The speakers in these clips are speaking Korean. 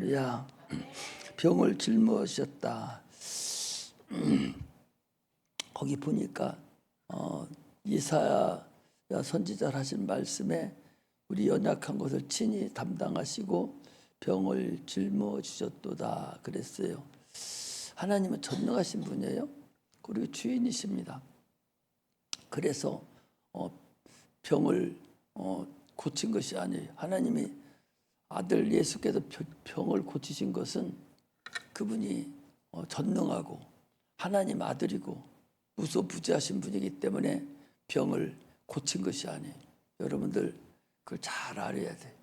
할렐루야. 병을 짊어졌다. 거기 보니까 이사야 선지자를 하신 말씀에 우리 연약한 것을 친히 담당하시고 병을 짊어지셨도다 그랬어요. 하나님은 전능하신 분이에요. 그리고 주인이십니다. 그래서 병을 고친 것이 아니에요. 하나님이 아들 예수께서 병을 고치신 것은 그분이 전능하고 하나님 아들이고 무소부지하신 분이기 때문에 병을 고친 것이 아니에요. 여러분들 그걸 잘 알아야 돼.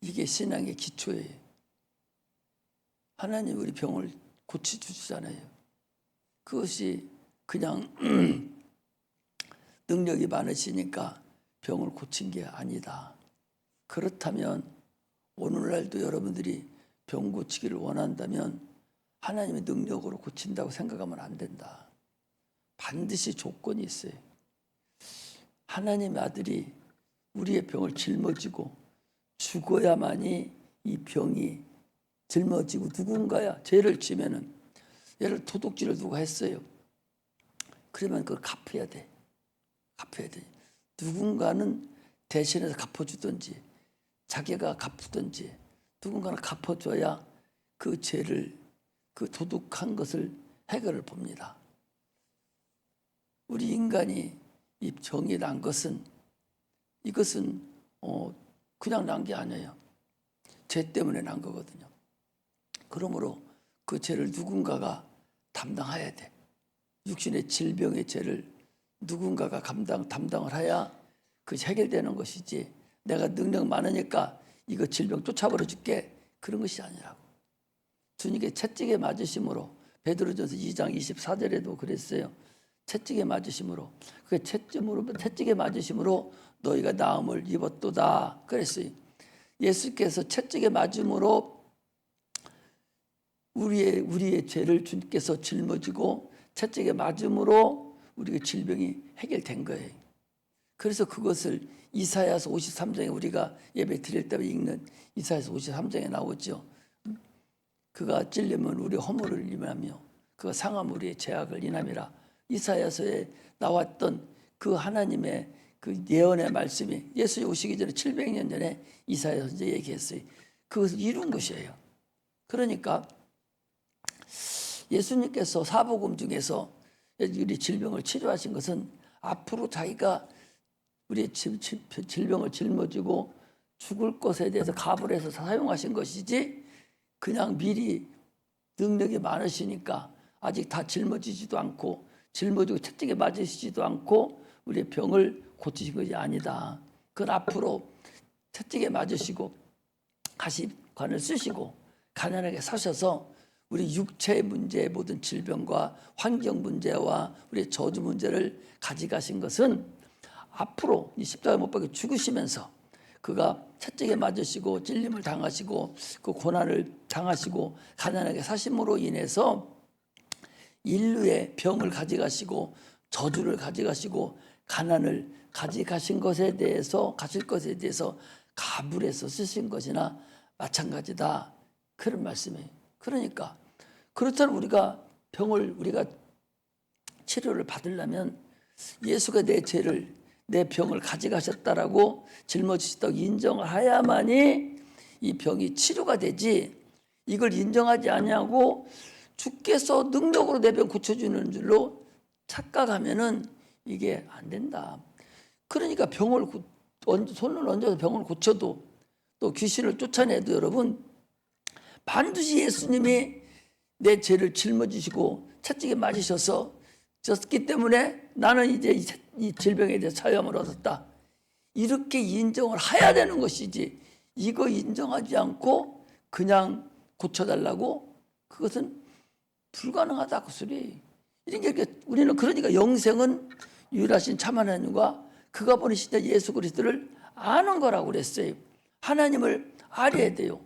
이게 신앙의 기초예요. 하나님 우리 병을 고쳐주시잖아요. 그것이 그냥 능력이 많으시니까 병을 고친 게 아니다. 그렇다면 오늘날도 여러분들이 병 고치기를 원한다면 하나님의 능력으로 고친다고 생각하면 안 된다. 반드시 조건이 있어요. 하나님의 아들이 우리의 병을 짊어지고 죽어야만이 이 병이 짊어지고 누군가야 죄를 지면은 예를 도둑질을 누가 했어요. 그러면 그걸 갚아야 돼. 갚아야 돼. 누군가는 대신해서 갚아주든지 자기가 갚든지 누군가는 갚아줘야 그 죄를 그 도둑한 것을 해결을 봅니다. 우리 인간이 이 병이 난 것은 이것은 그냥 난 게 아니에요. 죄 때문에 난 거거든요. 그러므로 그 죄를 누군가가 담당해야 돼. 육신의 질병의 죄를 누군가가 담당을 해야 그것이 해결되는 것이지 내가 능력 많으니까 이거 질병 쫓아버려 줄게 그런 것이 아니라고. 주님께 채찍에 맞으심으로 베드로전서 2장 24절에도 그랬어요. 채찍에 맞으심으로 그 채찍에 맞으심으로 너희가 나음을 입었도다 그랬어요. 예수께서 채찍에 맞음으로 우리의 죄를 주님께서 짊어지고 채찍에 맞음으로 우리의 질병이 해결된 거예요. 그래서 그것을 이사야서 53장에 우리가 예배 드릴 때 읽는 이사야서 53장에 나오죠. 그가 찔리면 우리 허물을 인하며 그가 상하면 우리의 죄악을 인함이라. 이사야서에 나왔던 그 하나님의 그 예언의 말씀이 예수님 오시기 전에 700년 전에 이사야 선지자 얘기했어요. 그것을 이룬 것이에요. 그러니까 예수님께서 사복음 중에서 우리 질병을 치료하신 것은 앞으로 자기가 우리의 질병을 짊어지고 죽을 것에 대해서 갑을 해서 사용하신 것이지 그냥 미리 능력이 많으시니까 아직 다 짊어지지도 않고 짊어지고 채찍에 맞으시지도 않고 우리의 병을 고치신 것이 아니다. 그건 앞으로 채찍에 맞으시고 가시관을 쓰시고 가난하게 사셔서 우리 육체의 문제의 모든 질병과 환경 문제와 우리의 저주 문제를 가져가신 것은 앞으로 이 십자가에 못 박혀 죽으시면서 그가 채찍에 맞으시고 찔림을 당하시고 그 고난을 당하시고 가난하게 사심으로 인해서 인류의 병을 가져가시고 저주를 가져가시고 가난을 가져가신 것에 대해서 가실 것에 대해서 갑을 해서 쓰신 것이나 마찬가지다. 그런 말씀이에요. 그러니까 그렇다면 우리가 치료를 받으려면 예수가 내 죄를 내 병을 가져가셨다라고 짊어지셨다고 인정을 해야만이 이 병이 치료가 되지. 이걸 인정하지 않냐고 주께서 능력으로 내 병 고쳐주는 줄로 착각하면은 이게 안 된다. 그러니까 손을 얹어서 병을 고쳐도 또 귀신을 쫓아내도 여러분 반드시 예수님이 내 죄를 짊어지시고 채찍에 맞으셔서 졌기 때문에 나는 이제 이 질병에 대해 자유함을 얻었다. 이렇게 인정을 해야 되는 것이지 이거 인정하지 않고 그냥 고쳐달라고 그것은 불가능하다 그 소리. 이렇게 우리는 그러니까 영생은 유일하신 참 하나님과 그가 보내신 예수 그리스도를 아는 거라고 그랬어요. 하나님을 알아야 돼요.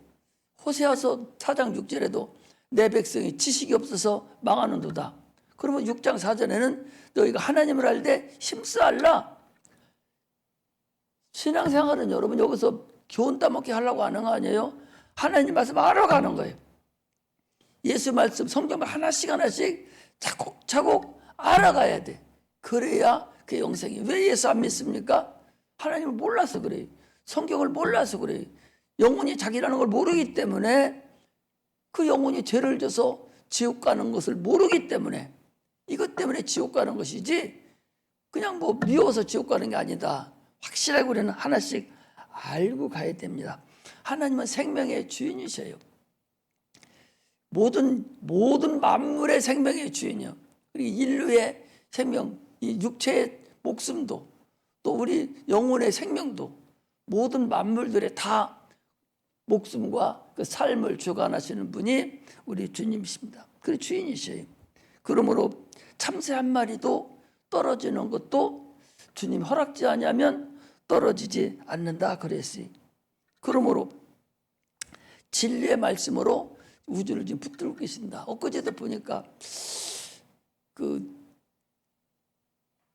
호세아서 4장 6절에도 내 백성이 지식이 없어서 망하는도다. 그러면 6장 4절에는 너희가 하나님을 알되 힘써 알라. 신앙생활은 여러분 여기서 교훈 따먹게 하려고 하는 거 아니에요? 하나님 말씀 알아가는 거예요. 예수 말씀, 성경을 하나씩 하나씩 차곡차곡 알아가야 돼. 그래야 그 영생이. 왜 예수 안 믿습니까? 하나님을 몰라서 그래요. 성경을 몰라서 그래요. 영혼이 자기라는 걸 모르기 때문에, 그 영혼이 죄를 져서 지옥 가는 것을 모르기 때문에, 이것 때문에 지옥 가는 것이지 그냥 뭐 미워서 지옥 가는 게 아니다. 확실하게 우리는 하나씩 알고 가야 됩니다. 하나님은 생명의 주인이세요. 모든 만물의 생명의 주인이요. 그리고 인류의 생명, 이 육체의 목숨도, 또 우리 영혼의 생명도, 모든 만물들의 다 목숨과 그 삶을 주관하시는 분이 우리 주님이십니다. 그 주인이세요. 그러므로 참새 한 마리도 떨어지는 것도 주님 허락지 않으면 떨어지지 않는다 그랬어요. 그러므로 진리의 말씀으로 우주를 지금 붙들고 계신다. 엊그제도 보니까 그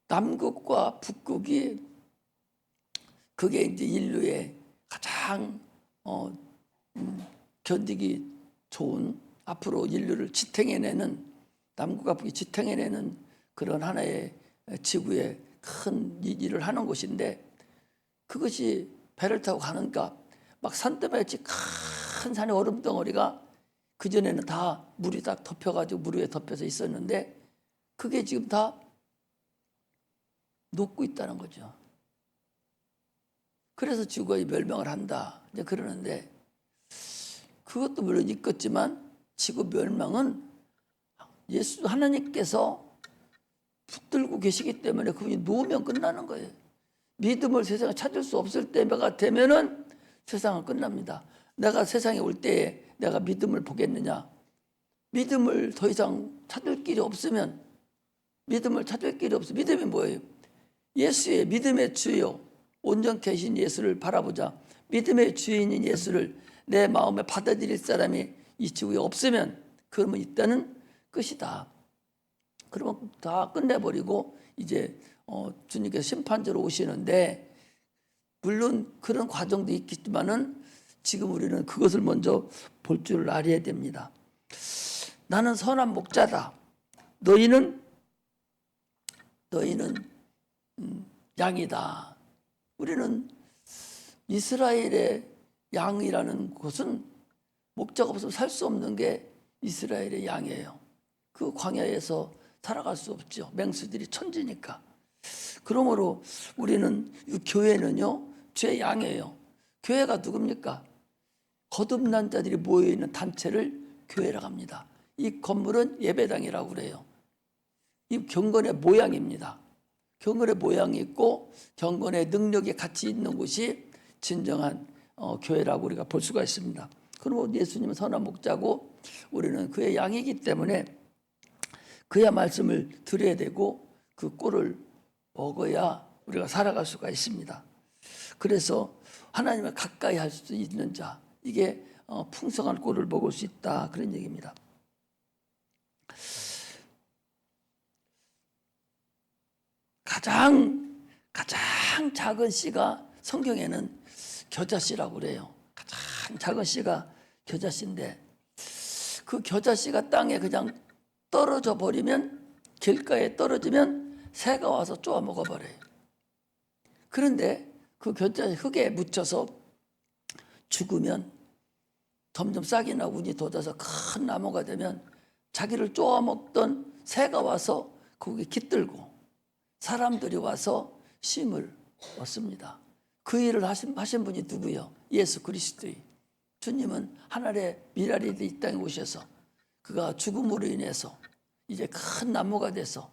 남극과 북극이 그게 이제 인류의 가장 견디기 좋은, 앞으로 인류를 지탱해내는, 남극과 북이 지탱해내는 그런 하나의 지구의 큰 일을 하는 곳인데, 그것이 배를 타고 가니까 막 산더미같이 큰 산의 얼음 덩어리가 그전에는 다 물이 다 덮여가지고 물 위에 덮여서 있었는데, 그게 지금 다 녹고 있다는 거죠. 그래서 지구가 멸망을 한다 이제 그러는데, 그것도 물론 있겠지만 지구 멸망은 예수 하나님께서 붙들고 계시기 때문에 그분이 놓으면 끝나는 거예요. 믿음을 세상에 찾을 수 없을 때가 되면은 세상은 끝납니다. 내가 세상에 올 때에 내가 믿음을 보겠느냐? 믿음을 더 이상 찾을 길이 없으면, 믿음을 찾을 길이 없어. 믿음이 뭐예요? 예수의, 믿음의 주요 온전케 하신 예수를 바라보자. 믿음의 주인인 예수를 내 마음에 받아들일 사람이 이 지구에 없으면, 그러면 이때는 끝이다. 그러면 다 끝내버리고 이제 주님께서 심판자로 오시는데, 물론 그런 과정도 있겠지만은 지금 우리는 그것을 먼저 볼 줄 알아야 됩니다. 나는 선한 목자다. 너희는 양이다. 우리는 이스라엘의 양이라는 것은 목자가 없으면 살 수 없는 게 이스라엘의 양이에요. 그 광야에서 살아갈 수 없죠. 맹수들이 천지니까. 그러므로 우리는, 교회는요, 죄 양이에요. 교회가 누굽니까? 거듭난 자들이 모여있는 단체를 교회라고 합니다. 이 건물은 예배당이라고 그래요. 이 경건의 모양입니다. 경건의 모양이 있고 경건의 능력이 같이 있는 곳이 진정한 교회라고 우리가 볼 수가 있습니다. 그러므로 예수님은 선한 목자고 우리는 그의 양이기 때문에 그의 말씀을 들어야 되고 그 꼴을 먹어야 우리가 살아갈 수가 있습니다. 그래서 하나님을 가까이 할 수 있는 자, 이게 풍성한 꼴을 먹을 수 있다, 그런 얘기입니다. 가장 작은 씨가 성경에는 겨자씨라고 그래요. 가장 작은 씨가 겨자씨인데, 그 겨자씨가 땅에 그냥 떨어져 버리면, 길가에 떨어지면 새가 와서 쪼아 먹어버려요. 그런데 그 겨자씨 흙에 묻혀서 죽으면 점점 싹이 나고 운이 돋아서 큰 나무가 되면 자기를 쪼아 먹던 새가 와서 거기 깃들고 사람들이 와서 쉼을 얻습니다. 그 일을 하신 분이 누구요? 예수 그리스도의 주님은 하늘의 미랄이 이 땅에 오셔서 그가 죽음으로 인해서 이제 큰 나무가 돼서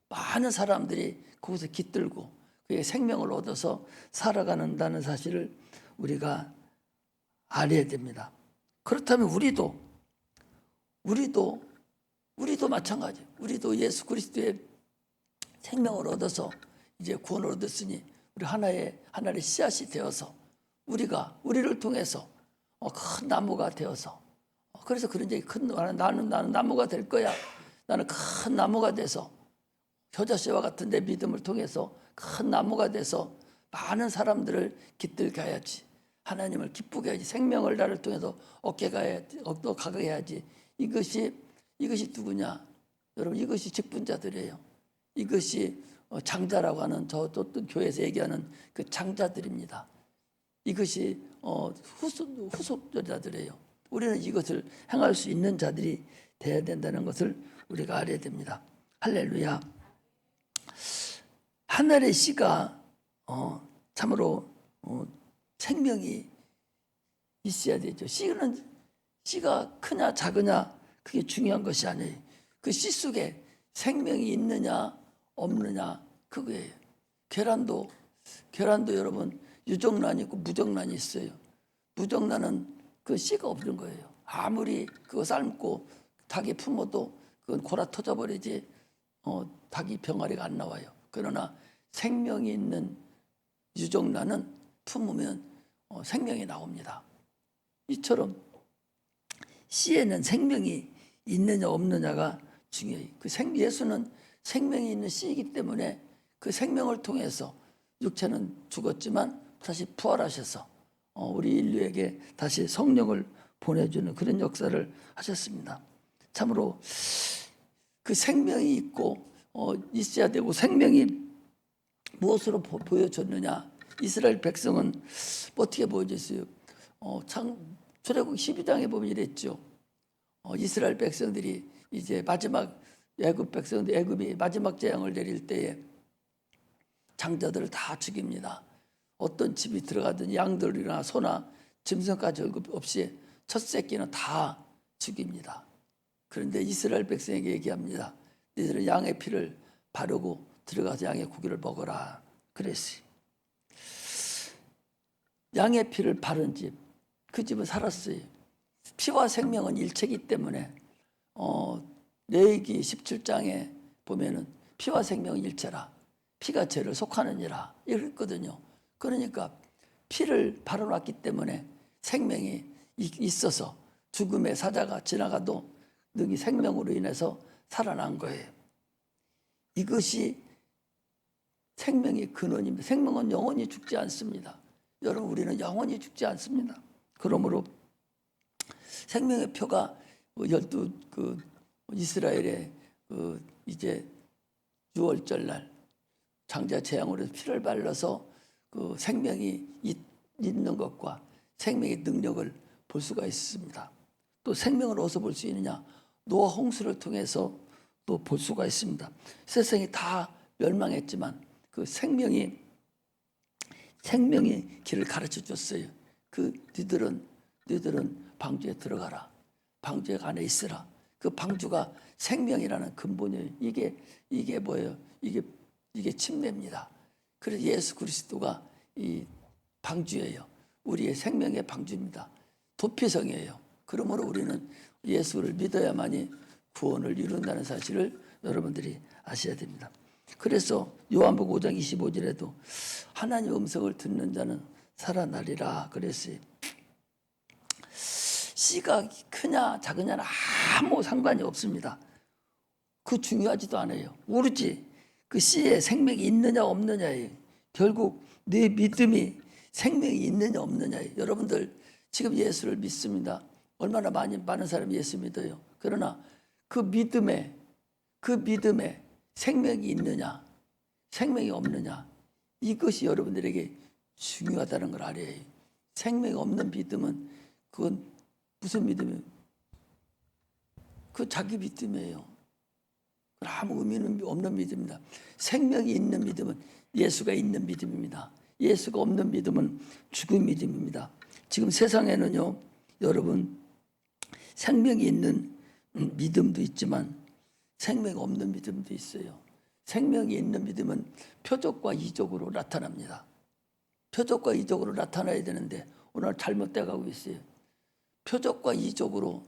많은 사람들이 거기서 깃들고 그의 생명을 얻어서 살아가는다는 사실을 우리가 알아야 됩니다. 그렇다면 우리도 마찬가지예요. 우리도 예수 그리스도의 생명을 얻어서 이제 구원을 얻었으니 우리 하나의 씨앗이 되어서 우리를 통해서 큰 나무가 되어서, 그래서 그런 얘기, 나는 나무가 될 거야. 나는 큰 나무가 돼서 겨자씨와 같은 내 믿음을 통해서 큰 나무가 돼서 많은 사람들을 깃들게 해야지. 하나님을 기쁘게 해야지. 생명을 나를 통해서 얻어가야지. 이것이 누구냐? 여러분, 이것이 직분자들이에요. 이것이 장자라고 하는 저 어떤 교회에서 얘기하는 그 장자들입니다. 이것이 후속자들이에요. 우리는 이것을 행할 수 있는 자들이 되어야 된다는 것을 우리가 알아야 됩니다. 할렐루야. 하늘의 씨가 참으로 생명이 있어야 되죠. 씨가 크냐 작으냐 그게 중요한 것이 아니에요. 그 씨 속에 생명이 있느냐 없느냐 그거예요. 계란도 여러분 유정란이 있고 무정란이 있어요. 무정란은 그 씨가 없는 거예요. 아무리 그거 삶고 닭이 품어도 그건 골아 터져버리지 닭이 병아리가 안 나와요. 그러나 생명이 있는 유정란은 품으면 생명이 나옵니다. 이처럼 씨에는 생명이 있느냐 없느냐가 중요해요. 예수는 생명이 있는 씨이기 때문에 그 생명을 통해서 육체는 죽었지만 다시 부활하셔서 우리 인류에게 다시 성령을 보내주는 그런 역사를 하셨습니다. 참으로 그 생명이 있고 있어야 되고 생명이 무엇으로 보여줬느냐. 이스라엘 백성은 어떻게 보여줬어요? 출애굽 12장에 보면 이랬죠. 이스라엘 백성들이 이제 마지막 애굽이 마지막 재앙을 내릴 때에 장자들을 다 죽입니다. 어떤 집이 들어가든 양들이나 소나 짐승까지 없이 첫 새끼는 다 죽입니다. 그런데 이스라엘 백성에게 얘기합니다. 너희들은 양의 피를 바르고 들어가서 양의 고기를 먹어라. 그랬어요. 양의 피를 바른 집, 그 집은 살았어요. 피와 생명은 일체이기 때문에 레위기 17장에 보면은 피와 생명은 일체라. 피가 죄를 속하느니라 이랬거든요. 그러니까 피를 바르놨기 때문에 생명이 있어서 죽음의 사자가 지나가도 능히 생명으로 인해서 살아난 거예요. 이것이 생명의 근원입니다. 생명은 영원히 죽지 않습니다. 여러분, 우리는 영원히 죽지 않습니다. 그러므로 생명의 표가 12 이스라엘의 이제 6월절 날 장자 재앙으로 피를 발라서 그 생명이 있는 것과 생명의 능력을 볼 수가 있습니다. 또 생명을 어디서 볼 수 있느냐? 노아 홍수를 통해서 또 볼 수가 있습니다. 세상이 다 멸망했지만 그 생명이 길을 가르쳐 줬어요. 너희들은 방주에 들어가라. 방주 안에 있으라. 그 방주가 생명이라는 근본이에요. 이게 뭐예요? 이게 침례입니다. 그래서 예수 그리스도가 이 방주예요. 우리의 생명의 방주입니다. 도피성이에요. 그러므로 우리는 예수를 믿어야만이 구원을 이룬다는 사실을 여러분들이 아셔야 됩니다. 그래서 요한복음 5장 25절에도 하나님의 음성을 듣는 자는 살아나리라 그랬어요. 씨가 크냐 작으냐는 아무 상관이 없습니다. 그 중요하지도 않아요. 오로지 그 씨에 생명이 있느냐 없느냐예요. 결국 내 믿음이 생명이 있느냐 없느냐예요. 여러분들 지금 예수를 믿습니다. 얼마나 많은 사람이 예수 믿어요. 그러나 그 믿음에 생명이 있느냐 생명이 없느냐 이것이 여러분들에게 중요하다는 걸 알아야 해요. 생명이 없는 믿음은 그건 무슨 믿음이에요? 그 자기 믿음이에요. 아무 의미는 없는 믿음입니다. 생명이 있는 믿음은 예수가 있는 믿음입니다. 예수가 없는 믿음은 죽은 믿음입니다. 지금 세상에는요, 여러분 생명이 있는 믿음도 있지만 생명이 없는 믿음도 있어요. 생명이 있는 믿음은 표적과 이적으로 나타납니다. 표적과 이적으로 나타나야 되는데 오늘 잘못돼 가고 있어요. 표적과 이적으로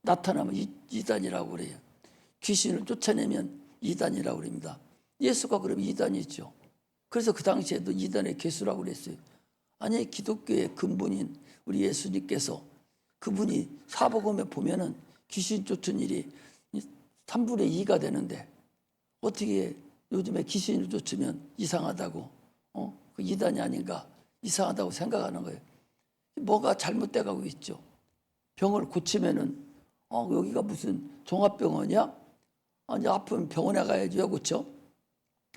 나타나면 이단이라고 그래요. 귀신을 쫓아내면 이단이라고 그럽니다. 예수가 그럼 이단이죠. 그래서 그 당시에도 이단의 개수라고 그랬어요. 아니, 기독교의 근본인 우리 예수님께서 그분이 사복음에 보면은 귀신 쫓은 일이 3분의 2가 되는데 어떻게 요즘에 귀신을 쫓으면 이상하다고 그 이단이 아닌가 이상하다고 생각하는 거예요. 뭐가 잘못돼 가고 있죠. 병을 고치면은 여기가 무슨 종합병원이야? 아니 아프면 병원에 가야죠, 그렇죠?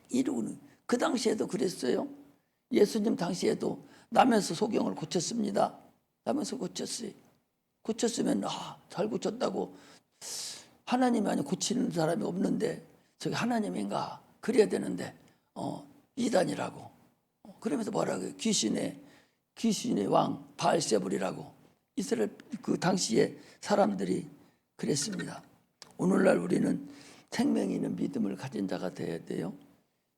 이러고는 그 당시에도 그랬어요. 예수님 당시에도 남에서 소경을 고쳤습니다. 남에서 고쳤어요. 고쳤으면 잘 고쳤다고 하나님이 아니 고치는 사람이 없는데 저기 하나님인가 그래야 되는데 이단이라고 그러면서 뭐라고 해요? 귀신의 왕 바알세불이라고 이스라엘 그 당시에 사람들이 그랬습니다. 오늘날 우리는 생명이 있는 믿음을 가진 자가 되어야 돼요.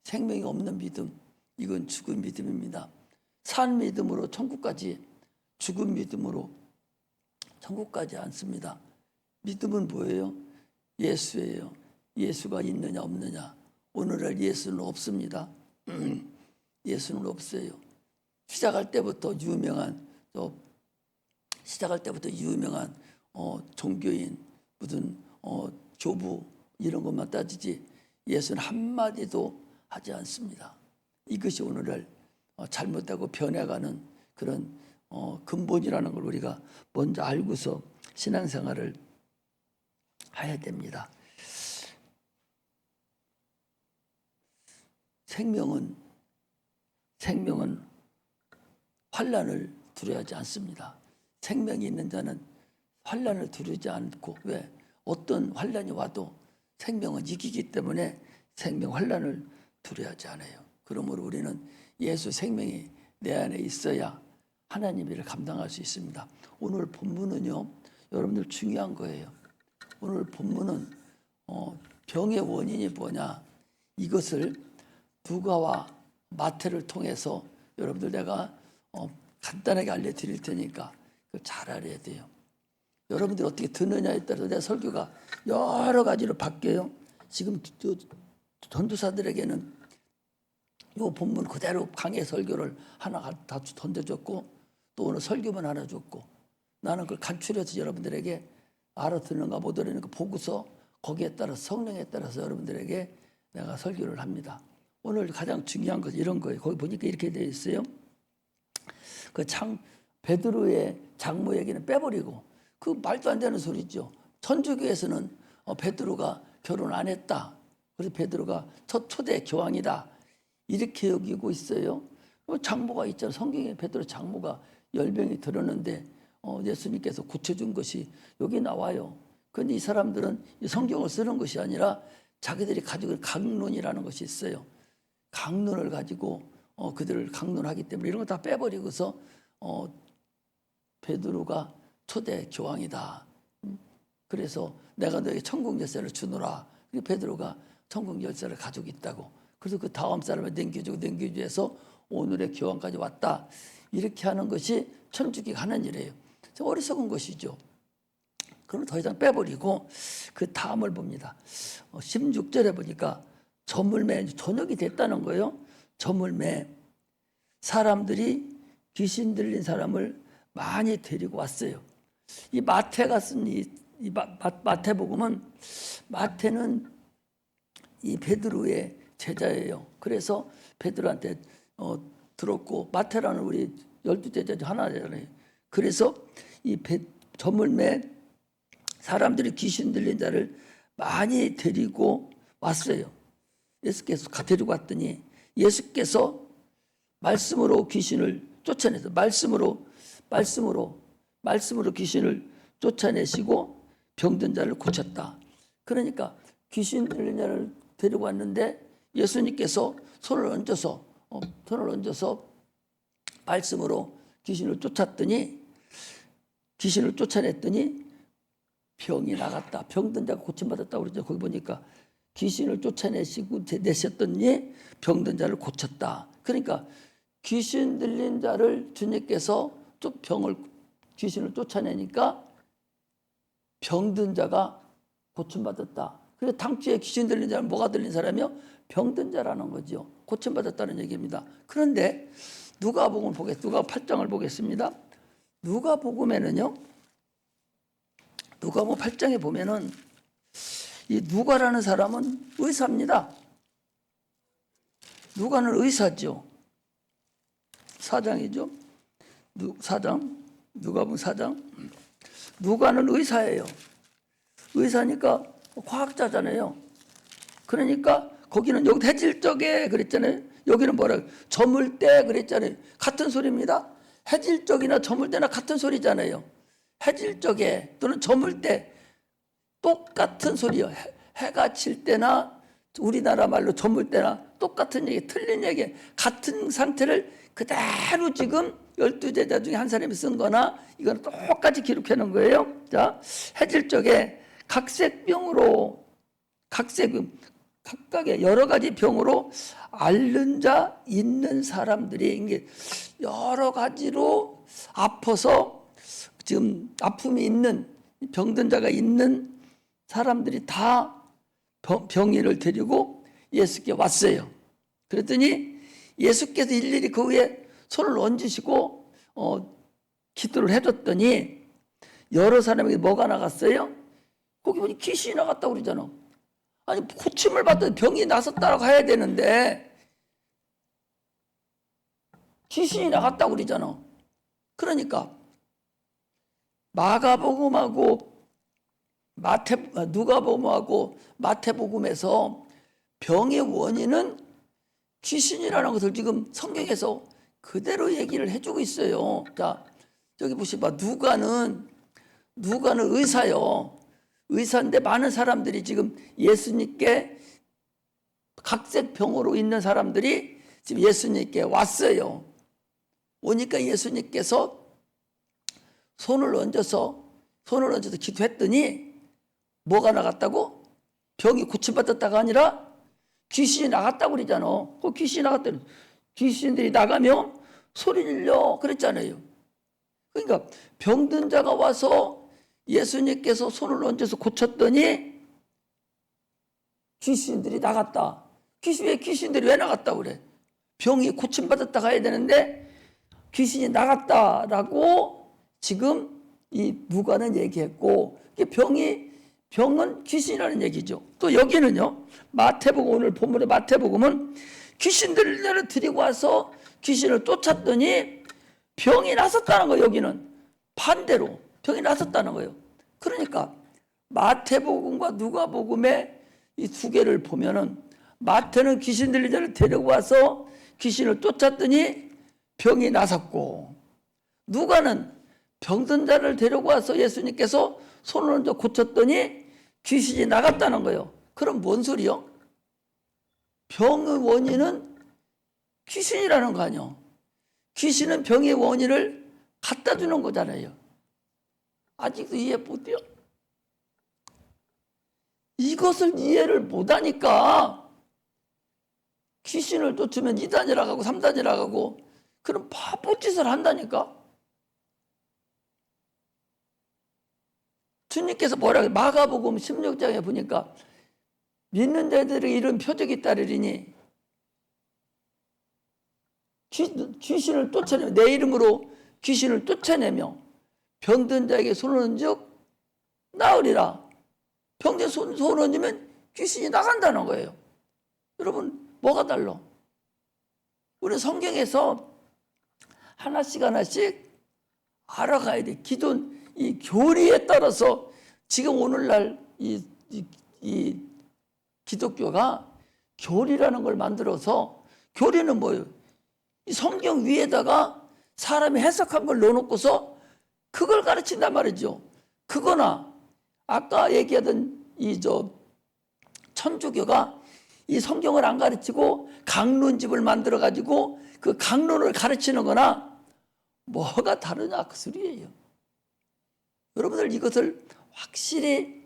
생명이 없는 믿음, 이건 죽은 믿음입니다. 산 믿음으로 천국까지, 죽은 믿음으로 천국까지 않습니다. 믿음은 뭐예요? 예수예요. 예수가 있느냐 없느냐. 오늘날 예수는 없습니다. 예수는 없어요. 시작할 때부터 유명한 종교인 무슨 교부 이런 것만 따지지 예수는 한마디도 하지 않습니다. 이것이 오늘날 잘못되고 변해가는 그런 근본이라는 걸 우리가 먼저 알고서 신앙생활을 해야 됩니다. 생명은 환난을 두려워하지 않습니다. 생명이 있는 자는 환난을 두려워하지 않고 왜? 어떤 환난이 와도 생명은 이기기 때문에 생명 환난을 두려워하지 않아요. 그러므로 우리는 예수 생명이 내 안에 있어야 하나님 일을 감당할 수 있습니다. 오늘 본문은요, 여러분들 중요한 거예요. 오늘 본문은 병의 원인이 뭐냐 이것을 누가와 마태를 통해서 여러분들 내가 간단하게 알려드릴 테니까 그걸 잘 알아야 돼요. 여러분들이 어떻게 듣느냐에 따라서 내 설교가 여러 가지로 바뀌어요. 지금 전도사들에게는 이 본문 그대로 강의 설교를 하나 다 던져줬고 또 오늘 설교만 하나 줬고 나는 그걸 간추려서 여러분들에게 알아듣는가 못 알아듣는가 보고서 거기에 따라 성령에 따라서 여러분들에게 내가 설교를 합니다. 오늘 가장 중요한 것은 이런 거예요. 거기 보니까 이렇게 되어 있어요. 베드로의 장모 얘기는 빼버리고 그 말도 안 되는 소리죠. 천주교에서는 베드로가 결혼 안 했다. 그래서 베드로가 첫 초대 교황이다. 이렇게 여기고 있어요. 장모가 있잖아요. 성경에 베드로 장모가 열병이 들었는데 예수님께서 고쳐준 것이 여기 나와요. 그런데 이 사람들은 이 성경을 쓰는 것이 아니라 자기들이 가지고 있는 강론이라는 것이 있어요. 강론을 가지고 그들을 강론하기 때문에 이런 거 다 빼버리고서 베드로가 초대 교황이다. 그래서 내가 너에게 천국 열쇠를 주노라. 그리고 베드로가 천국 열쇠를 가지고 있다고. 그래서 그 다음 사람을 넘겨주해서 오늘의 교황까지 왔다. 이렇게 하는 것이 천주교가 하는 일이에요. 어리석은 것이죠. 그럼 더 이상 빼버리고 그 다음을 봅니다. 16절에 보니까 저물매 저녁이 됐다는 거예요. 저물매 사람들이 귀신 들린 사람을 많이 데리고 왔어요. 이 마태가 쓴 이 마태복음은 마태는 이 베드로의 제자예요. 그래서 베드로한테 들었고 마태라는 우리 12제자 중 하나잖아요. 그래서 이 저물매 사람들이 귀신 들린 자를 많이 데리고 왔어요. 예수께서 데리고 왔더니 예수께서 말씀으로 귀신을 쫓아내서 말씀으로 귀신을 쫓아내시고 병든 자를 고쳤다. 그러니까 귀신 들린 자를 데리고 왔는데 예수님께서 손을 얹어서 말씀으로 귀신을 쫓아냈더니 병이 나갔다. 병든 자가 고침받았다고 그러죠. 거기 보니까 귀신을 쫓아내셨더니 병든 자를 고쳤다. 그러니까 귀신 들린 자를 주님께서 귀신을 쫓아내니까 병든 자가 고침받았다. 그래서 당초에 귀신 들린 자는 뭐가 들린 사람이요? 병든 자라는 거죠. 고침받았다는 얘기입니다. 그런데 누가복음 8장을 보겠습니다. 누가복음에는요. 누가복음 8장에 보면은 이 누가라는 사람은 의사입니다. 누가는 의사죠. 4장이죠. 4장. 누가복음 4장. 누가는 의사예요. 의사니까 과학자잖아요. 그러니까 거기는 여기 해질적에 그랬잖아요. 여기는 뭐라 저물 때 그랬잖아요. 같은 소리입니다. 해질적이나 저물 때나 같은 소리잖아요. 해질적에 또는 저물 때 똑같은 소리요. 해가 질 때나 우리나라 말로 저물 때나 똑같은 얘기, 틀린 얘기, 같은 상태를 그대로 지금 12제자 중에 한 사람이 쓴 거나 이건 똑같이 기록해 놓은 거예요. 자, 해질적에 각색병으로 각각의 여러 가지 병으로 앓는 자 있는 사람들이 이게 여러 가지로 아파서 지금 아픔이 있는 병든 자가 있는 사람들이 다 병인을 데리고 예수께 왔어요. 그랬더니 예수께서 일일이 그 위에 손을 얹으시고 기도를 해줬더니 여러 사람에게 뭐가 나갔어요? 거기 보니 귀신이 나갔다고 그러잖아. 아니 고침을 받던 병이 나섰다고 해야 되는데 귀신이 나갔다고 그러잖아. 그러니까 마가복음하고 누가복음하고 마태복음에서 병의 원인은 귀신이라는 것을 지금 성경에서 그대로 얘기를 해주고 있어요. 자, 저기 보시봐. 누가는 의사요. 의사인데 많은 사람들이 지금 예수님께 각색 병으로 있는 사람들이 지금 예수님께 왔어요. 오니까 예수님께서 손을 얹어서 기도했더니 뭐가 나갔다고? 병이 고침받았다가 아니라 귀신이 나갔다고 그러잖아. 그 귀신이 나갔더니 귀신들이 나가면 소리 질려 그랬잖아요. 그러니까 병든 자가 와서 예수님께서 손을 얹어서 고쳤더니 귀신들이 나갔다. 귀신들이 왜 나갔다고 그래? 병이 고침받았다가 해야 되는데 귀신이 나갔다라고 지금 이 누가는 얘기했고, 병은 귀신이라는 얘기죠. 또 여기는요, 마태복음, 오늘 본문의 마태복음은 귀신들을 데리고 와서 귀신을 쫓았더니 병이 나섰다는 거예요. 여기는 반대로 병이 나섰다는 거예요. 그러니까 마태복음과 누가복음의 이 두 개를 보면은 마태는 귀신들을 데리고 와서 귀신을 쫓았더니 병이 나섰고, 누가는 병든 자를 데리고 와서 예수님께서 손을 얹어 고쳤더니 귀신이 나갔다는 거예요. 그럼 뭔 소리요? 병의 원인은 귀신이라는 거 아니에요. 귀신은 병의 원인을 갖다 주는 거잖아요. 아직도 이해 못해요? 이것을 이해를 못하니까 귀신을 쫓으면 2단이라 가고 3단이라 가고 그런 바보짓을 한다니까. 주님께서 뭐라고 마가복음 16장에 보니까 믿는 자들에게 이런 표적이 따르리니 귀신을 쫓아내며, 내 이름으로 귀신을 쫓아내며 병든 자에게 손을 얹어 나으리라. 병든 손을 얹으면 귀신이 나간다는 거예요. 여러분 뭐가 달라? 우리 성경에서 하나씩 알아가야 돼. 기존 이 교리에 따라서 지금 오늘날 이 기독교가 교리라는 걸 만들어서, 교리는 뭐예요? 이 성경 위에다가 사람이 해석한 걸 넣어놓고서 그걸 가르친단 말이죠. 그거나 아까 얘기하던 천주교가 이 성경을 안 가르치고 강론집을 만들어 가지고 그 강론을 가르치는 거나 뭐가 다르냐 그 소리예요. 여러분들 이것을 확실히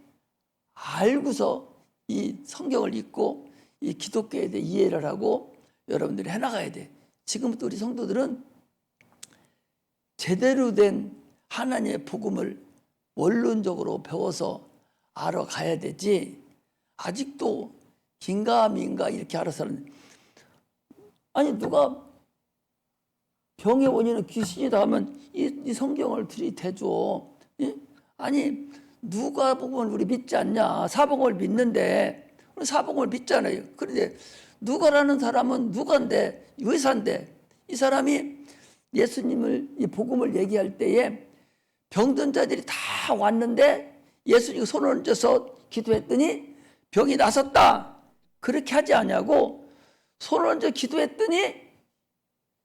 알고서 이 성경을 읽고 이 기독교에 대해 이해를 하고 여러분들이 해나가야 돼. 지금부터 우리 성도들은 제대로 된 하나님의 복음을 원론적으로 배워서 알아가야 되지, 아직도 긴가민가 이렇게 알아서는, 아니 누가 병의 원인은 귀신이다 하면 이 성경을 들이대줘. 예? 아니 누가복음을 우리 믿지 않냐? 사복음을 믿는데 우리 사복음을 믿잖아요. 그런데 누가라는 사람은 누가인데, 의사인데 이 사람이 예수님을 이 복음을 얘기할 때에 병든 자들이 다 왔는데 예수님이 손을 얹어서 기도했더니 병이 나섰다. 그렇게 하지 않냐고 손을 얹어 기도했더니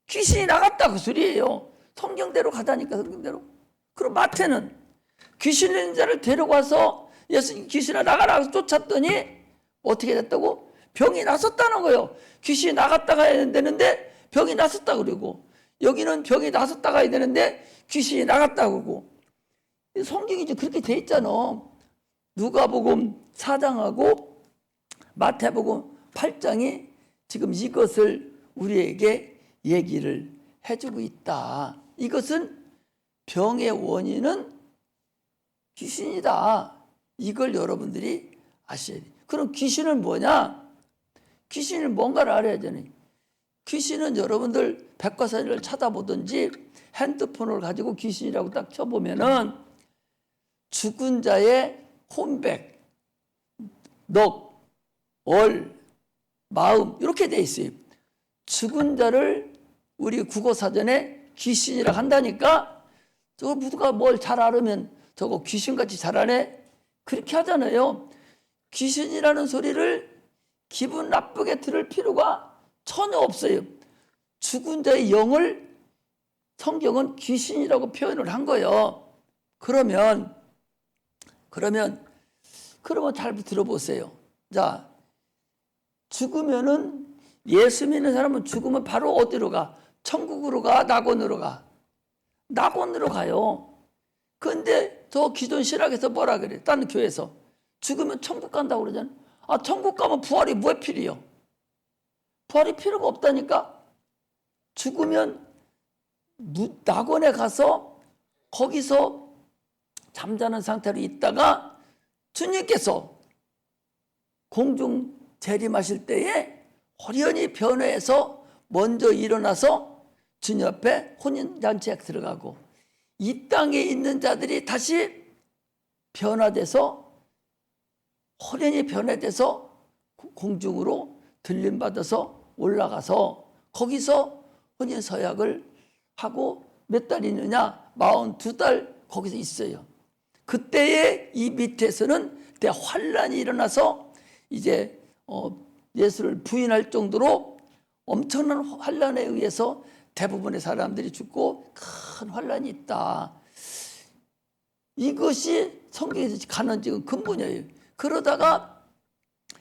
귀신이 나갔다 그 소리예요. 성경대로 가자니까 성경대로. 그럼 마태는 귀신 있는 자를 데려가서 예수님 귀신아 나가라 쫓았더니 어떻게 됐다고? 병이 나섰다는 거예요. 귀신이 나갔다 가야 되는데 병이 나섰다 그러고 여기는 병이 나섰다 가야 되는데 귀신이 나갔다 그러고 성경이 이제 그렇게 돼 있잖아. 누가복음 4장하고 마태복음 8장이 지금 이것을 우리에게 얘기를 해주고 있다. 이것은 병의 원인은 귀신이다. 이걸 여러분들이 아셔야 돼요. 그럼 귀신은 뭐냐? 귀신은 뭔가를 알아야 되잖아요. 귀신은 여러분들 백과사전을 찾아보든지 핸드폰을 가지고 귀신이라고 딱 쳐보면은 죽은 자의 혼백, 넋, 얼, 마음 이렇게 돼 있어요. 죽은 자를 우리 국어사전에 귀신이라고 한다니까 저거 누가 뭘 잘 알으면 저거 귀신같이 잘하네? 그렇게 하잖아요. 귀신이라는 소리를 기분 나쁘게 들을 필요가 전혀 없어요. 죽은 자의 영을 성경은 귀신이라고 표현을 한 거예요. 그러면 잘 들어보세요. 자, 죽으면은 예수 믿는 사람은 죽으면 바로 어디로 가? 천국으로 가? 낙원으로 가? 낙원으로 가요. 그런데 저 기존 신학에서 뭐라 그래? 다른 교회에서 죽으면 천국 간다고 그러잖아. 아, 천국 가면 부활이 왜 필요해요? 부활이 필요가 없다니까. 죽으면 낙원에 가서 거기서 잠자는 상태로 있다가 주님께서 공중 재림하실 때에 호련히 변화해서 먼저 일어나서 주님 앞에 혼인잔치에 들어가고 이 땅에 있는 자들이 다시 변화돼서 호련히 변화돼서 공중으로 들림받아서 올라가서 거기서 혼인 서약을 하고 몇 달 있느냐? 42달 거기서 있어요. 그때에 이 밑에서는 대환란이 일어나서 이제 예수를 부인할 정도로 엄청난 환란에 의해서 대부분의 사람들이 죽고 큰 환란이 있다. 이것이 성경에서 가는 지금 근본이에요. 그러다가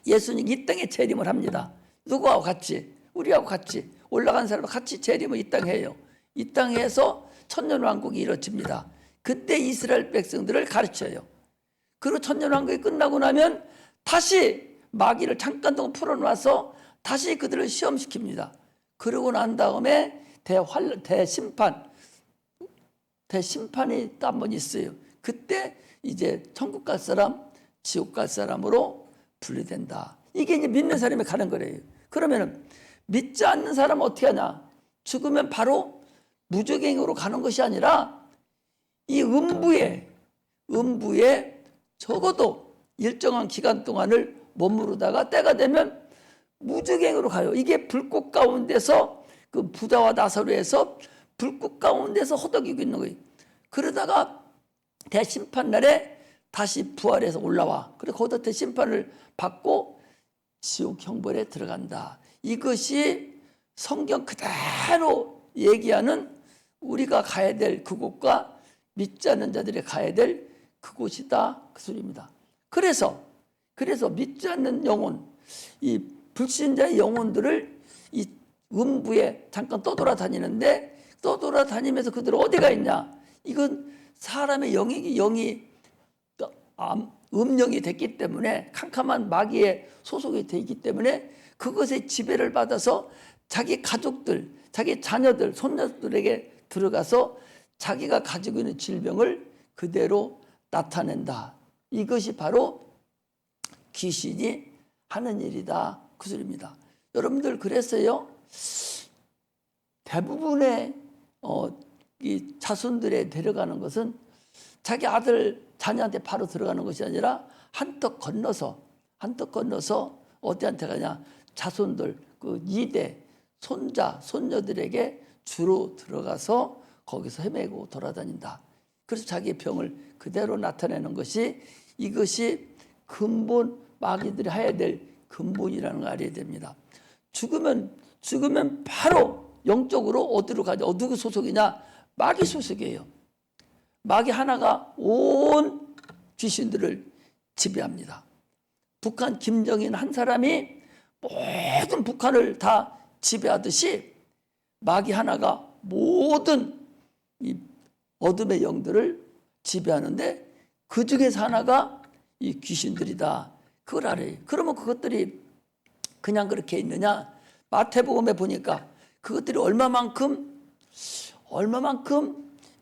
예수님 이 땅에 재림을 합니다. 누구하고 같이? 우리하고 같이 올라간 사람과 같이 재림을 이 땅에 해요. 이 땅에서 천년왕국이 이루어집니다. 그때 이스라엘 백성들을 가르쳐요. 그리고 천년왕국이 끝나고 나면 다시 마귀를 잠깐 동안 풀어놔서 다시 그들을 시험시킵니다. 그러고 난 다음에 대심판이 또 한 번 있어요. 그때 이제 천국 갈 사람, 지옥 갈 사람으로 분리된다. 이게 이제 믿는 사람이 가는 거래요. 그러면은 믿지 않는 사람은 어떻게 하냐? 죽으면 바로 무저갱으로 가는 것이 아니라 이 음부에 적어도 일정한 기간 동안을 머무르다가 때가 되면 무저갱으로 가요. 이게 불꽃 가운데서 그 부자와 나사로에서 불꽃 가운데서 허덕이고 있는 거예요. 그러다가 대심판 날에 다시 부활해서 올라와. 그리고 거기서 대심판을 받고 지옥 형벌에 들어간다. 이것이 성경 그대로 얘기하는 우리가 가야 될 그곳과 믿지 않는 자들이 가야 될 그곳이다. 그 소리입니다. 그래서 믿지 않는 영혼, 이 불신자의 영혼들을 이 음부에 잠깐 떠돌아다니는데 떠돌아다니면서 그들 어디가 있냐? 이건 사람의 영이 음령이 됐기 때문에 캄캄한 마귀의 소속이 되기 때문에 그것의 지배를 받아서 자기 가족들, 자기 자녀들, 손녀들에게 들어가서 자기가 가지고 있는 질병을 그대로 나타낸다. 이것이 바로 귀신이 하는 일이다. 그 소리입니다. 여러분들 그랬어요? 대부분의 이 자손들에 데려가는 것은 자기 아들, 자녀한테 바로 들어가는 것이 아니라 한턱 건너서 어디한테 가냐? 자손들, 그 2대 손자, 손녀들에게 주로 들어가서 거기서 헤매고 돌아다닌다. 그래서 자기의 병을 그대로 나타내는 것이, 이것이 근본, 마귀들이 해야 될 근본이라는 걸 알아야 됩니다. 죽으면 바로 영적으로 어디로 가죠? 누구 소속이냐? 마귀 소속이에요. 마귀 하나가 온 귀신들을 지배합니다. 북한 김정인 한 사람이 모든 북한을 다 지배하듯이 마귀 하나가 모든 이 어둠의 영들을 지배하는데, 그 중에서 하나가 이 귀신들이다. 그걸 알아요. 그러면 그것들이 그냥 그렇게 있느냐? 마태복음에 보니까 그것들이 얼마만큼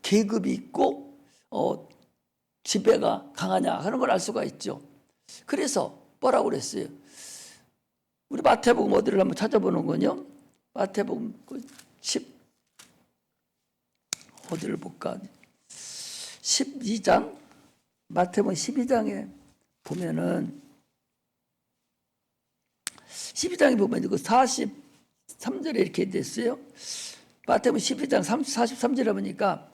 계급이 있고 지배가 강하냐 하는 걸 알 수가 있죠. 그래서 뭐라고 그랬어요? 우리 마태복음 어디를 한번 찾아보는 거요? 마태복음 10 어디를 볼까? 12장, 마태복음 12장에 보면은, 12장에 보면 그 43절에 이렇게 됐어요. 마태복음 12장 43절에 보니까,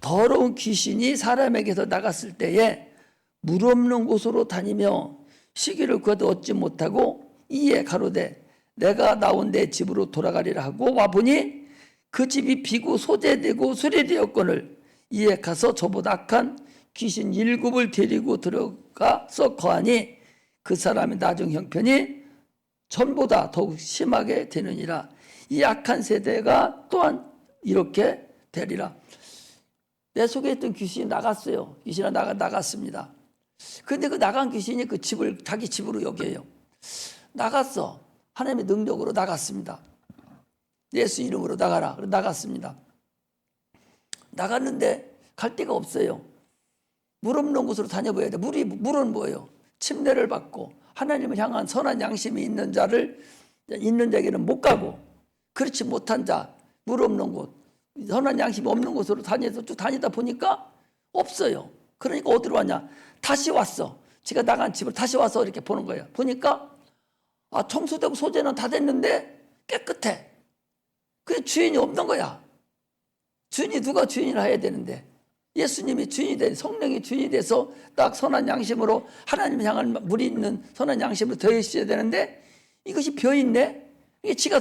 더러운 귀신이 사람에게서 나갔을 때에 물 없는 곳으로 다니며 쉬기를 구해도 얻지 못하고 이에 가로되 내가 나온 내 집으로 돌아가리라 하고 와보니 그 집이 비고 소재되고 수리되었거늘 이에 가서 저보다 악한 귀신 7을 데리고 들어가서 거하니 그 사람의 나중 형편이 전보다 더욱 심하게 되느니라. 이 악한 세대가 또한 이렇게 되리라. 내 속에 있던 귀신이 나갔어요. 귀신이 나갔습니다. 근데 그 나간 귀신이 그 집을 자기 집으로 여겨요. 나갔어. 하나님의 능력으로 나갔습니다. 예수 이름으로 나가라. 나갔습니다. 나갔는데 갈 데가 없어요. 물 없는 곳으로 다녀봐야 돼. 물은 뭐예요? 침례를 받고 하나님을 향한 선한 양심이 있는 자에게는 못 가고, 그렇지 못한 자, 물 없는 곳, 선한 양심이 없는 곳으로 쭉 다니다 보니까 없어요. 그러니까 어디로 왔냐? 다시 왔어. 제가 나간 집을 다시 와서 이렇게 보는 거예요. 보니까 청소되고 소재는 다 됐는데 깨끗해. 그게 주인이 없는 거야. 누가 주인이라 해야 되는데, 예수님이 주인이 돼, 성령이 주인이 돼서 딱 선한 양심으로 하나님을 향한 물이 있는 선한 양심으로 되어 있어야 되는데, 이것이 비어있네. 이게 지가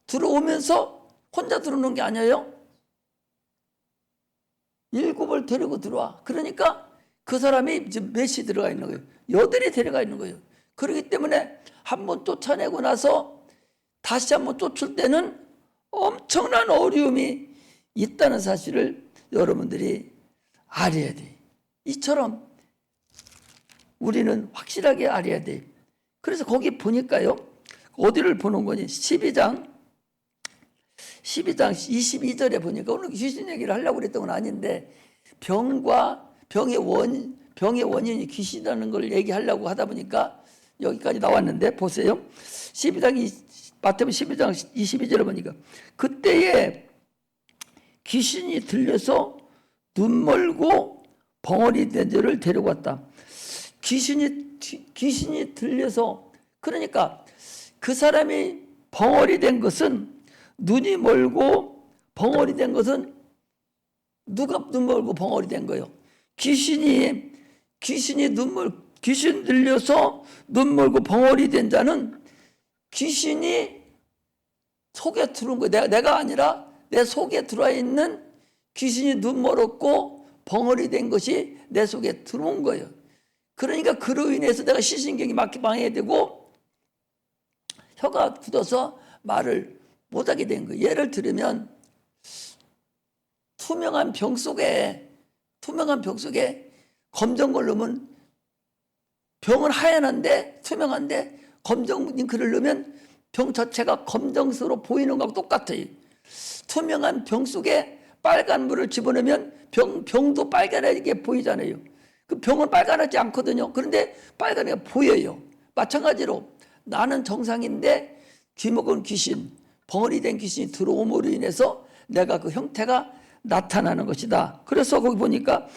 들어오면서 혼자 들어오는 게 아니에요. 7을 데리고 들어와. 그러니까 그 사람이 이제 몇이 들어가 있는 거예요? 8이 데려가 있는 거예요. 그렇기 때문에 한번 쫓아내고 나서 다시 한번 쫓을 때는 엄청난 어려움이 있다는 사실을 여러분들이 알아야 돼. 이처럼 우리는 확실하게 알아야 돼. 그래서 거기 보니까요, 어디를 보는 거니? 12장 22절에 보니까, 오늘 귀신 얘기를 하려고 그랬던 건 아닌데, 병의 원인이 귀신이라는 걸 얘기하려고 하다 보니까 여기까지 나왔는데, 보세요. 마태복음 12장 22절에 보니까, 그때에 귀신이 들려서 눈 멀고 벙어리 된 자를 데리고 왔다. 귀신이 들려서, 그러니까 그 사람이 벙어리 된 것은, 눈이 멀고 벙어리 된 것은 누가 눈 멀고 벙어리 된 거예요? 귀신 들려서 눈 멀고 벙어리 된 자는 귀신이 속에 들어온 거예요. 내가 아니라 내 속에 들어와 있는 귀신이 눈 멀었고 벙어리 된 것이 내 속에 들어온 거예요. 그러니까 그로 인해서 내가 시신경이 막히게 되고 혀가 굳어서 말을 못하게 된 거예요. 예를 들면 투명한 병 속에 검정걸 넣으면, 병은 하얀데 투명한데 검정 잉크를 넣으면 병 자체가 검정색으로 보이는 거하고 똑같아요. 투명한 병 속에 빨간 물을 집어넣으면 병도 빨간하게 보이잖아요. 그 병은 빨간하지 않거든요. 그런데 빨간하게 보여요. 마찬가지로 나는 정상인데 귀먹은 귀신, 벙어리 된 귀신이 들어옴으로 인해서 내가 그 형태가 나타나는 것이다. 그래서 거기 보니까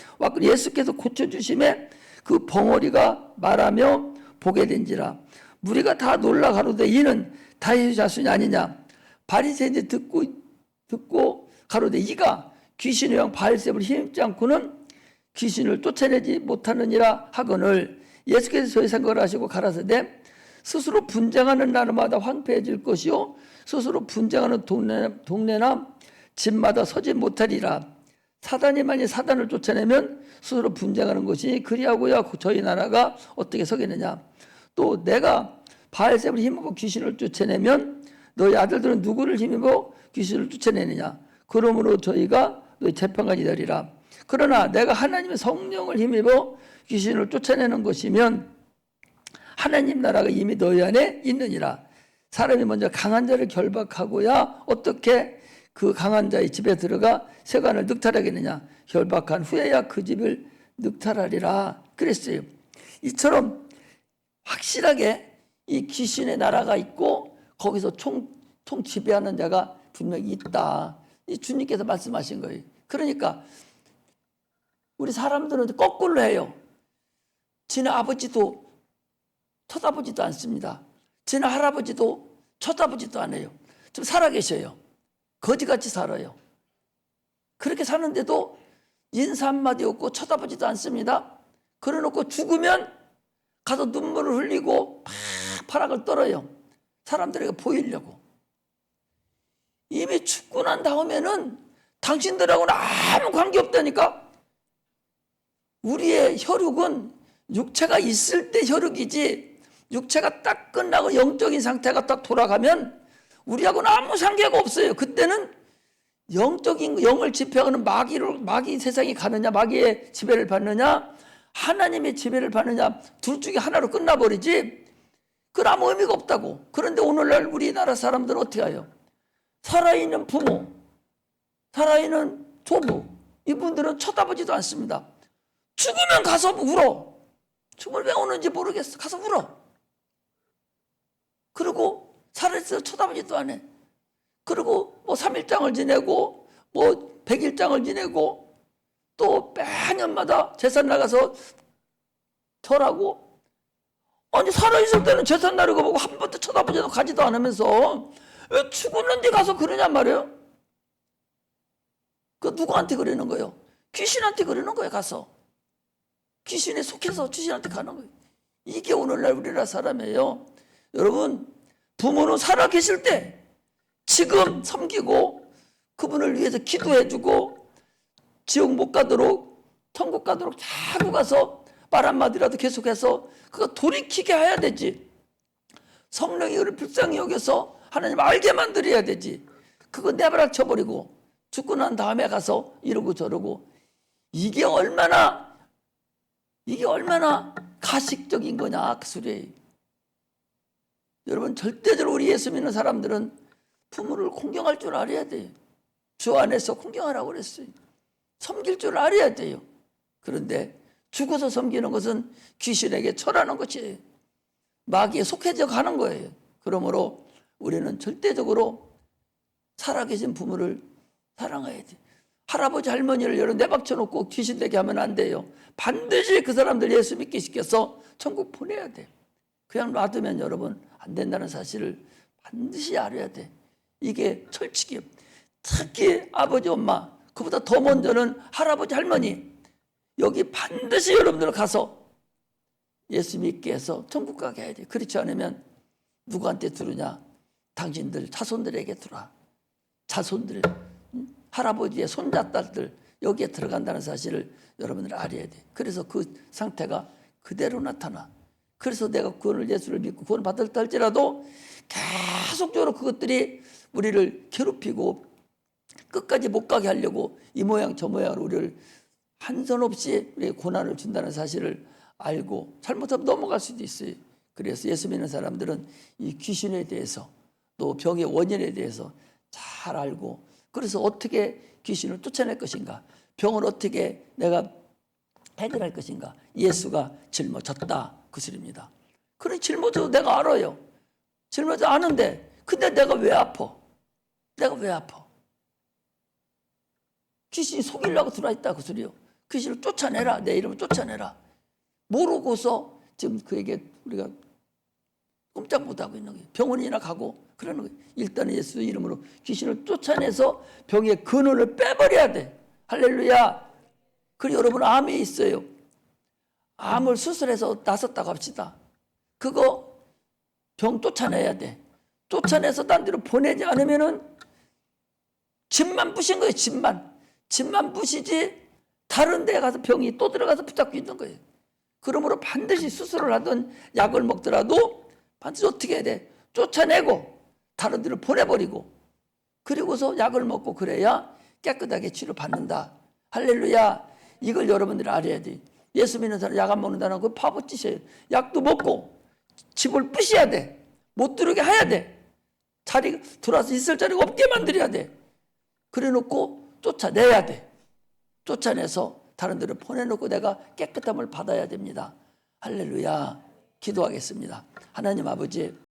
예수께서 고쳐주심에 그 벙어리가 말하며 보게 된지라. 무리가 다 놀라 가로되 이는 다윗의 자손이 아니냐. 바리새인들이 듣고 듣고 가로되 이가 귀신의 영 바알세불을 힘입지 않고는 귀신을 쫓아내지 못하느니라 하거늘 예수께서 저희 생각을 하시고 가라사대 스스로 분쟁하는 나라마다 황폐해질 것이요 스스로 분쟁하는 동네나 집마다 서지 못하리라. 사단이 만일 사단을 쫓아내면 스스로 분쟁하는 것이 그리하고야 저희 나라가 어떻게 서겠느냐. 또 내가 바알세불을 힘입어 귀신을 쫓아내면 너희 아들들은 누구를 힘입어 귀신을 쫓아내느냐. 그러므로 저희가 너희 재판관이 되리라. 그러나 내가 하나님의 성령을 힘입어 귀신을 쫓아내는 것이면 하나님 나라가 이미 너희 안에 있느니라. 사람이 먼저 강한 자를 결박하고야 어떻게 그 강한 자의 집에 들어가 세관을 늑탈하겠느냐. 결박한 후에야 그 집을 늑탈하리라 그랬어요. 이처럼 확실하게 이 귀신의 나라가 있고 거기서 총 지배하는 자가 분명히 있다. 이 주님께서 말씀하신 거예요. 그러니까 우리 사람들은 거꾸로 해요. 지네 아버지도 쳐다보지도 않습니다. 지네 할아버지도 쳐다보지도 않아요. 좀 살아계셔요. 거지같이 살아요. 그렇게 사는데도 인사 한마디 없고 쳐다보지도 않습니다. 그래놓고 죽으면 가서 눈물을 흘리고 파락을 떨어요. 사람들에게 보이려고. 이미 죽고 난 다음에는 당신들하고는 아무 관계없다니까. 우리의 혈육은 육체가 있을 때 혈육이지 육체가 딱 끝나고 영적인 상태가 딱 돌아가면 우리하고는 아무 상계가 없어요. 그때는 영적인 영을 지배하는 마귀 세상이 가느냐 마귀의 지배를 받느냐 하나님의 지배를 받느냐 둘 중에 하나로 끝나버리지 그건 아무 의미가 없다고. 그런데 오늘날 우리나라 사람들은 어떻게 해요? 살아있는 부모, 살아있는 조부 이분들은 쳐다보지도 않습니다. 죽으면 가서 울어. 죽으면 왜 우는지 모르겠어. 가서 울어. 그리고 살아있어 쳐다보지도 않아. 그리고 뭐 3일장을 지내고 뭐 100일장을 지내고 또 매년마다 제삿 나가서 절하고 아니 살아있을 때는 제삿 나르고 보고 한 번도 쳐다보지도 가지도 않으면서 왜 죽었는데 가서 그러냔 말이에요. 그 누구한테 그러는 거예요? 귀신한테 그러는 거예요. 가서 귀신에 속해서 귀신한테 가는 거예요. 이게 오늘날 우리나라 사람이에요. 여러분 부모는 살아계실 때 지금 섬기고 그분을 위해서 기도해주고 지옥 못 가도록 천국 가도록 자꾸 가서 말 한마디라도 계속해서 그거 돌이키게 해야 되지. 성령이 그를 불쌍히 여겨서 하나님 알게 만들어야 되지. 그거 내버려 쳐버리고 죽고 난 다음에 가서 이러고 저러고 이게 얼마나 가식적인 거냐 그 소리예요. 여러분 절대적으로 우리 예수 믿는 사람들은 부모를 공경할 줄 알아야 돼요. 주 안에서 공경하라고 그랬어요. 섬길 줄 알아야 돼요. 그런데 죽어서 섬기는 것은 귀신에게 절하는 것이에요. 마귀에 속해져 가는 거예요. 그러므로 우리는 절대적으로 살아계신 부모를 사랑해야 돼요. 할아버지 할머니를 여러 내박쳐놓고 귀신 되게 하면 안 돼요. 반드시 그 사람들 예수 믿게 시켜서 천국 보내야 돼요. 그냥 놔두면 여러분 안 된다는 사실을 반드시 알아야 돼. 이게 철칙이에요. 특히 아버지 엄마 그보다 더 먼저는 할아버지 할머니 여기 반드시 여러분들 가서 예수 믿게 해서 천국 가게 해야 돼. 그렇지 않으면 누구한테 들으냐? 당신들 자손들에게 들어와. 자손들 할아버지의 손자딸들 여기에 들어간다는 사실을 여러분들 알아야 돼. 그래서 그 상태가 그대로 나타나. 그래서 내가 구원을 예수를 믿고 구원을 받았다 할지라도 계속적으로 그것들이 우리를 괴롭히고 끝까지 못 가게 하려고 이 모양 저 모양으로 우리를 한 선 없이 우리에게 고난을 준다는 사실을 알고 잘못하면 넘어갈 수도 있어요. 그래서 예수 믿는 사람들은 이 귀신에 대해서 또 병의 원인에 대해서 잘 알고 그래서 어떻게 귀신을 쫓아낼 것인가 병을 어떻게 내가 해결할 것인가 예수가 짊어졌다 그 소리입니다. 그래 짊어져도 내가 알아요. 짊어져 아는데 근데 내가 왜 아파? 내가 왜 아파? 귀신이 속이려고 들어와 있다 그 소리요. 귀신을 쫓아내라. 내 이름을 쫓아내라. 모르고서 지금 그에게 우리가 꼼짝 못하고 있는 거예요. 병원이나 가고 그러는 거예요. 일단은 예수 이름으로 귀신을 쫓아내서 병의 근원을 빼버려야 돼. 할렐루야. 그리고 여러분 암이 있어요. 암을 수술해서 나섰다고 합시다. 그거 병 쫓아내야 돼. 쫓아내서 딴 데로 보내지 않으면은 집만 부신 거예요. 집만 부시지 다른 데 가서 병이 또 들어가서 붙잡고 있는 거예요. 그러므로 반드시 수술을 하든 약을 먹더라도 반드시 어떻게 해야 돼? 쫓아내고 다른 데로 보내버리고 그리고서 약을 먹고 그래야 깨끗하게 치료받는다. 할렐루야. 이걸 여러분들이 알아야 돼. 예수 믿는 사람 약 안 먹는다는 거 파묻히세요. 약도 먹고 집을 부셔야 돼. 못 들어오게 해야 돼. 자리 들어와서 있을 자리가 없게 만들어야 돼. 그래 놓고 쫓아내야 돼. 쫓아내서 다른 데로 보내놓고 내가 깨끗함을 받아야 됩니다. 할렐루야. 기도하겠습니다. 하나님 아버지